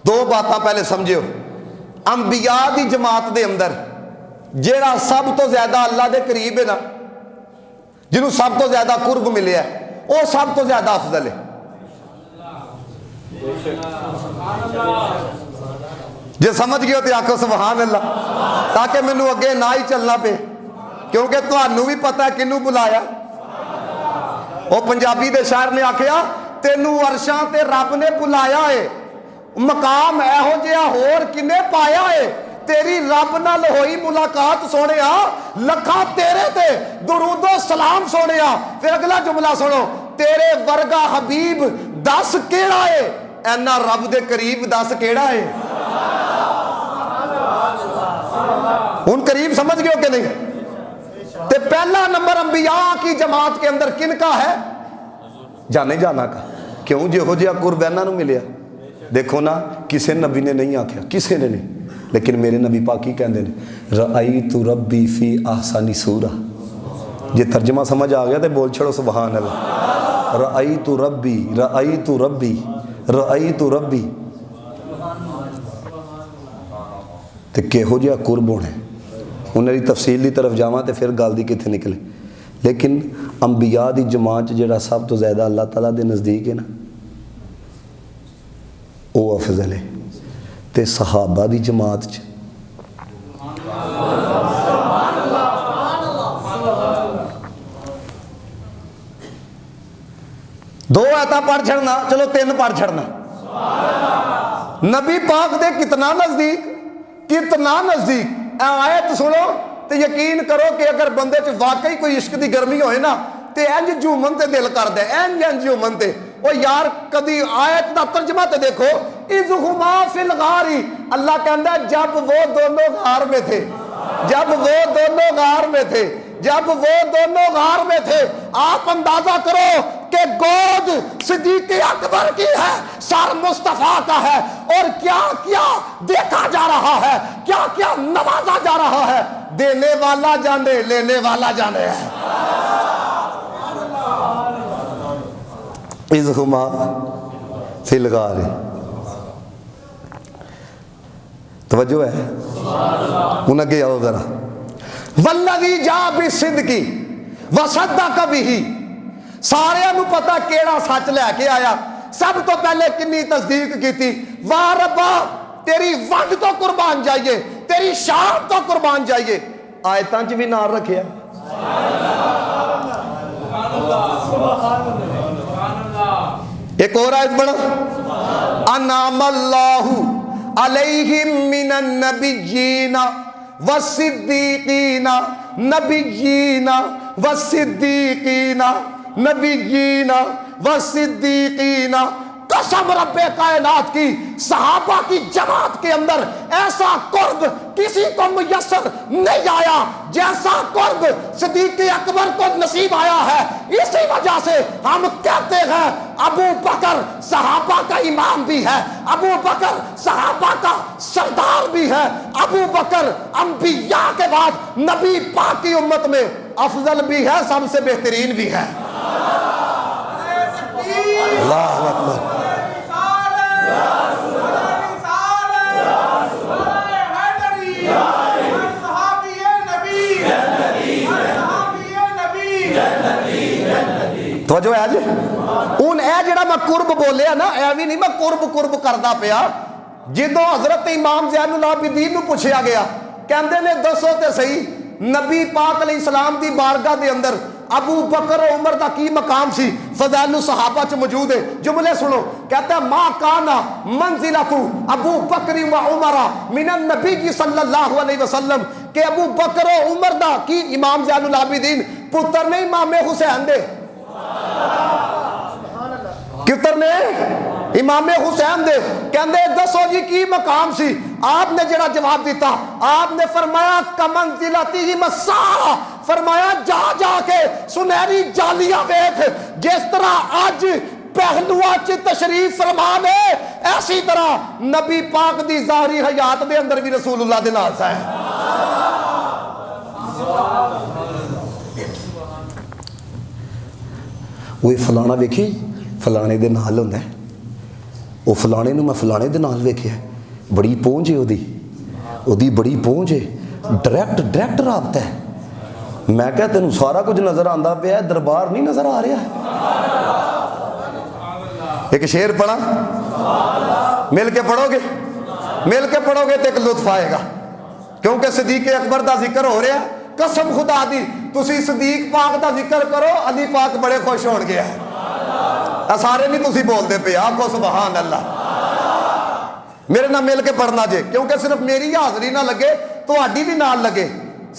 دو باتاں پہلے سمجھو. انبیاء دی جماعت دے اندر جیڑا سب تو زیادہ اللہ دے قریب ہے نا، جنہوں سب تو زیادہ قرب ملیا ہے، وہ سب تو زیادہ افضل ہے. جے سمجھ گئے ہو تو آکھو سبحان اللہ، تاکہ مینوں اگے نہ ہی چلنا پے، کیونکہ تہانوں بھی پتہ ہے کنوں بلایا. وہ پنجابی دے شاعر نے آکھیا تینوں عرشاں تے رب نے بلایا ہے، مقام ایہو جہا ہور کنے پایا ہے، تیری رب نال ہوئی ملاقات سونیا، لکھاں تیرے تے درود و سلام سونیا. پھر اگلا جملہ سنو، تیرے ورگا حبیب دس کیڑا ہے، اینا رب دے قریب دس کیڑا ہے. ان قریب سمجھ گئے ہو کہ نہیں؟ تے پہلا نمبر انبیاء کی جماعت کے اندر کن کا ہے؟ جانے جانا کا. کیوں؟ جو ہو جہا قرب اینا نو ملیا. دیکھو نا، کسے نبی نے نہیں آکھیا، کسے نے نہیں، لیکن میرے نبی پاکی کہندے نے رأیت ربی فی احسن صورہ. جے ترجمہ سمجھ آ گیا تے بول چھڑو سبحان اللہ. رأیت ربی، رأیت ربی، رأیت ربی. تے کہو جہا قرب ہونا ہے. انہوں نے تفصیل دی طرف جاواں تے پھر گل دی کتنے نکلے. لیکن انبیاء دی جماعت جڑا سب تو زیادہ اللہ تعالیٰ دے نزدیک ہے نا، وہ افضل ہے. تے صحابہ دی جماعت چ دو آیتاں پڑھ چھڑنا، چلو تین پڑھ چھڑنا. نبی پاک دے کتنا نزدیک، کتنا نزدیک. آیت سنو تو یقین کرو کہ اگر بندے چ واقعی کوئی عشق دی گرمی ہوئے نا تے انج جھومن تے دل کر دے، انج جھومن تے. او یار کدی آیت دا ترجمہ تے دیکھو، اذہما فی الغار. اللہ کہندا ہے جب وہ دونوں غار میں تھے، جب وہ دونوں غار میں تھے، جب وہ دونوں غار میں تھے. آپ اندازہ کرو کہ گود صدیق اکبر کی ہے، سر مصطفیٰ کا ہے، اور کیا کیا دیکھا جا رہا ہے، کیا کیا نوازا جا رہا ہے. دینے والا جانے، لینے والا جانے ہے. اذہما فی الغار. توجہ ہے؟ انہیں گیا ہو ذرا. والذی جاء بالصدق وصدق بہ. سارے نو پتا کیڑا سچ لے کے آیا. سب تو پہلے کنی تصدیق کی تھی، واہ ربا تیری ونڈ تو قربان جائیے، تیری شان تو قربان جائیے. آیتاں چ بھی نار رکھیا. ایک اور آیت بڑھا، انعم اللہ علیہم من النبیین والصدیقین، نبیین والصدیقین، نبیین والصدیقین. قسم رب کائنات کی، صحابہ کی جماعت کے اندر ایسا قرب کسی کو میسر نہیں آیا جیسا قرب صدیق اکبر کو نصیب آیا ہے. اسی وجہ سے ہم کہتے ہیں ابو بکر صحابہ کا امام بھی ہے، ابو بکر صحابہ کا سردار بھی ہے، ابو بکر انبیاء کے بعد نبی پاک کی امت میں افضل بھی ہے، سب سے بہترین بھی ہے. اللہ اکبر. توجہ ہے جی. ان اے جڑا میں قرب بولیا نا، اے بھی نہیں میں قرب کردا پیا. جدوں حضرت امام زین العابدین نو پوچھیا گیا، کہندے نے دسو تے صحیح نبی پاک علیہ السلام دی بارگاہ دے اندر ابو بکر و عمر دا کی مقام سی؟ فضائل الصحابہ چ موجود ہے. جملے سنو، کہتا ہے ما کانا منزلۃ ابو بکر و عمر من النبی صلی اللہ علیہ وسلم، کہ ابو بکر و عمر دا کی امام زین العابدین پتر نے امام حسین دے، کتر نے امام حسین دے. کہندے دسو جی کی مقام سی؟ آپ نے جڑا جواب دیتا، آپ نے فرمایا کمنزلتی مسا، فرمایا جا جا کے سنہری جالیاں ویکھ، جس طرح آج پہلوہ چ تشریف فرما لے ایسی طرح نبی پاک دی ظاہری حیات دے اندر بھی رسول اللہ دے نال ہے. وہ فلانا ویکھی فلانے دے نال ہوندا ہے، ਉਹ ਫਲਾਣੇ ਨੂੰ ਮੈਂ ਫਲਾਣੇ ਦੇ ਨਾਲ ਵੇਖਿਆ, ਬੜੀ ਪਹੁੰਚ ਹੈ ਉਹਦੀ ਬੜੀ ਪਹੁੰਚ ਹੈ, ਡਾਇਰੈਕਟ ਰਾਬਤਾ ਹੈ। ਮੈਂ ਕਿਹਾ ਤੈਨੂੰ ਸਾਰਾ ਕੁਝ ਨਜ਼ਰ ਆਉਂਦਾ ਪਿਆ, ਦਰਬਾਰ ਨਹੀਂ ਨਜ਼ਰ ਆ ਰਿਹਾ? ਇੱਕ ਸ਼ੇਰ ਪੜ੍ਹਾ, ਮਿਲ ਕੇ ਪੜੋਗੇ ਤੇ ਇੱਕ ਲੁਤਫ ਆਏਗਾ, ਕਿਉਂਕਿ ਸਦੀਕ ਅਕਬਰ ਦਾ ਜ਼ਿਕਰ ਹੋ ਰਿਹਾ। ਕਸਮ ਖੁਦਾ ਦੀ, ਤੁਸੀਂ ਸਦੀਕ ਪਾਕ ਦਾ ਜ਼ਿਕਰ ਕਰੋ, ਅਲੀ ਪਾਕ ਬੜੇ ਖੁਸ਼ ਹੋਣਗੇ। ਆ ਸਾਰੇ ਨਹੀਂ ਤੁਸੀਂ ਬੋਲਦੇ ਪਏ, ਆਖੋ ਸੁਭਾਨ ਅੱਲਾ। ਮੇਰੇ ਨਾਲ ਮਿਲ ਕੇ ਪੜਨਾ ਜੇ, ਕਿਉਂਕਿ ਸਿਰਫ ਮੇਰੀ ਹਾਜ਼ਰੀ ਨਾ ਲੱਗੇ, ਤੁਹਾਡੀ ਵੀ ਨਾਲ ਲੱਗੇ।